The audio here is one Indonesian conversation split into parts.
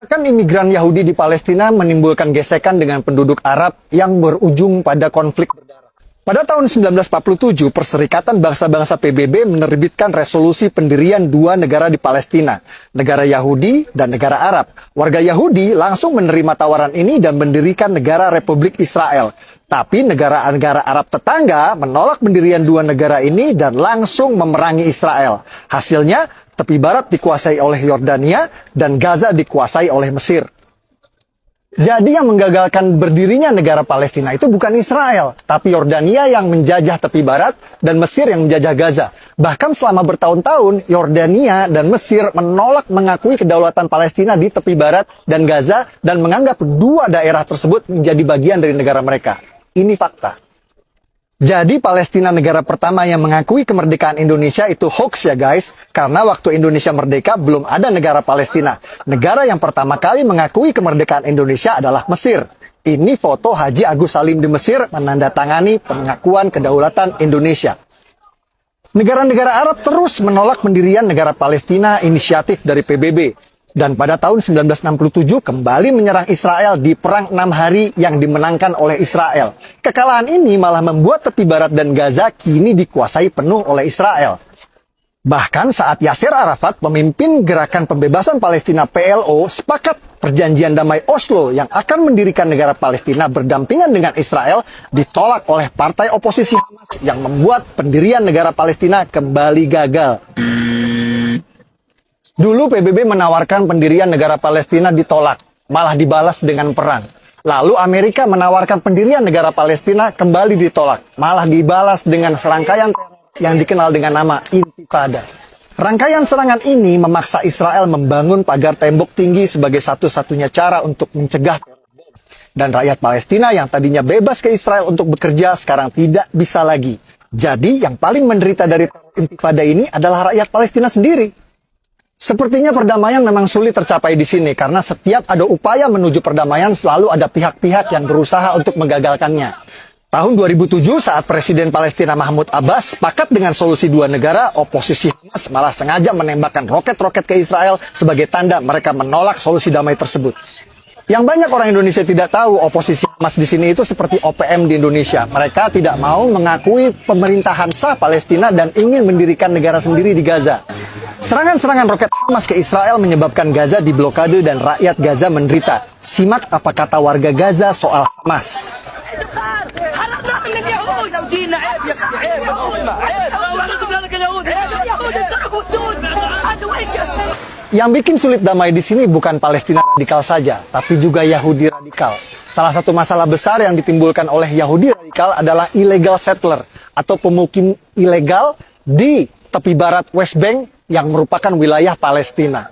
Kan imigran Yahudi di Palestina menimbulkan gesekan dengan penduduk Arab yang berujung pada konflik berdarah. Pada tahun 1947, Perserikatan Bangsa-Bangsa PBB menerbitkan resolusi pendirian dua negara di Palestina, negara Yahudi dan negara Arab. Warga Yahudi langsung menerima tawaran ini dan mendirikan negara Republik Israel. Tapi negara-negara Arab tetangga menolak pendirian dua negara ini dan langsung memerangi Israel. Hasilnya, tepi barat dikuasai oleh Yordania dan Gaza dikuasai oleh Mesir. Jadi yang menggagalkan berdirinya negara Palestina itu bukan Israel, tapi Yordania yang menjajah tepi barat dan Mesir yang menjajah Gaza. Bahkan selama bertahun-tahun, Yordania dan Mesir menolak mengakui kedaulatan Palestina di tepi barat dan Gaza dan menganggap dua daerah tersebut menjadi bagian dari negara mereka. Ini fakta. Jadi Palestina negara pertama yang mengakui kemerdekaan Indonesia itu hoax ya guys. Karena waktu Indonesia merdeka belum ada negara Palestina. Negara yang pertama kali mengakui kemerdekaan Indonesia adalah Mesir. Ini foto Haji Agus Salim di Mesir menandatangani pengakuan kedaulatan Indonesia. Negara-negara Arab terus menolak pendirian negara Palestina inisiatif dari PBB. Dan pada tahun 1967 kembali menyerang Israel di Perang 6 Hari yang dimenangkan oleh Israel. Kekalahan ini malah membuat tepi barat dan Gaza kini dikuasai penuh oleh Israel. Bahkan saat Yasser Arafat, pemimpin gerakan pembebasan Palestina PLO, sepakat perjanjian damai Oslo yang akan mendirikan negara Palestina berdampingan dengan Israel ditolak oleh partai oposisi Hamas yang membuat pendirian negara Palestina kembali gagal. Dulu PBB menawarkan pendirian negara Palestina ditolak, malah dibalas dengan perang. Lalu Amerika menawarkan pendirian negara Palestina kembali ditolak, malah dibalas dengan serangkaian teror yang dikenal dengan nama Intifada. Rangkaian serangan ini memaksa Israel membangun pagar tembok tinggi sebagai satu-satunya cara untuk mencegah teror. Dan rakyat Palestina yang tadinya bebas ke Israel untuk bekerja sekarang tidak bisa lagi. Jadi yang paling menderita dari teror Intifada ini adalah rakyat Palestina sendiri. Sepertinya perdamaian memang sulit tercapai di sini karena setiap ada upaya menuju perdamaian selalu ada pihak-pihak yang berusaha untuk menggagalkannya. Tahun 2007 saat Presiden Palestina Mahmud Abbas sepakat dengan solusi dua negara, oposisi Hamas malah sengaja menembakkan roket-roket ke Israel sebagai tanda mereka menolak solusi damai tersebut. Yang banyak orang Indonesia tidak tahu, oposisi Hamas di sini itu seperti OPM di Indonesia. Mereka tidak mau mengakui pemerintahan sah Palestina dan ingin mendirikan negara sendiri di Gaza. Serangan-serangan roket Hamas ke Israel menyebabkan Gaza diblokade dan rakyat Gaza menderita. Simak apa kata warga Gaza soal Hamas. Yang bikin sulit damai di sini bukan Palestina radikal saja, tapi juga Yahudi radikal. Salah satu masalah besar yang ditimbulkan oleh Yahudi radikal adalah illegal settler atau pemukim ilegal di tepi barat West Bank yang merupakan wilayah Palestina.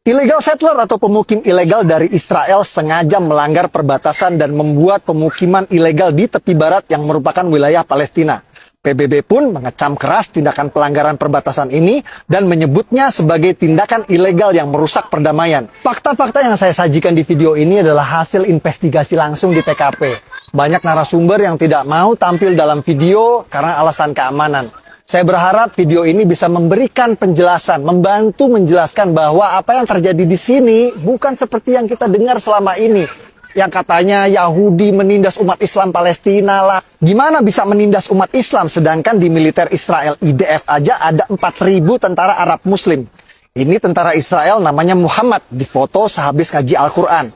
Illegal settler atau pemukim ilegal dari Israel sengaja melanggar perbatasan dan membuat pemukiman ilegal di tepi barat yang merupakan wilayah Palestina. PBB pun mengecam keras tindakan pelanggaran perbatasan ini dan menyebutnya sebagai tindakan ilegal yang merusak perdamaian. Fakta-fakta yang saya sajikan di video ini adalah hasil investigasi langsung di TKP. Banyak narasumber yang tidak mau tampil dalam video karena alasan keamanan. Saya berharap video ini bisa memberikan penjelasan, membantu menjelaskan bahwa apa yang terjadi di sini bukan seperti yang kita dengar selama ini. Yang katanya Yahudi menindas umat Islam Palestina lah. Gimana bisa menindas umat Islam sedangkan di militer Israel IDF aja ada 4.000 tentara Arab Muslim. Ini tentara Israel namanya Muhammad, difoto sehabis ngaji Al-Quran.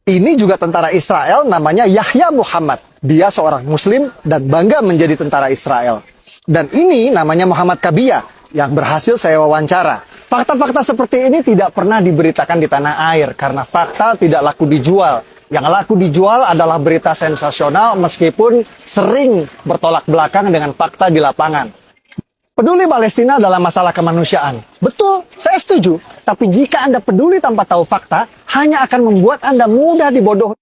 Ini juga tentara Israel namanya Yahya Muhammad. Dia seorang Muslim dan bangga menjadi tentara Israel. Dan ini namanya Muhammad Kabiyah yang berhasil saya wawancara. Fakta-fakta seperti ini tidak pernah diberitakan di tanah air karena fakta tidak laku dijual. Yang laku dijual adalah berita sensasional meskipun sering bertolak belakang dengan fakta di lapangan. Peduli Palestina dalam masalah kemanusiaan. Betul, saya setuju. Tapi jika Anda peduli tanpa tahu fakta, hanya akan membuat Anda mudah dibodohi.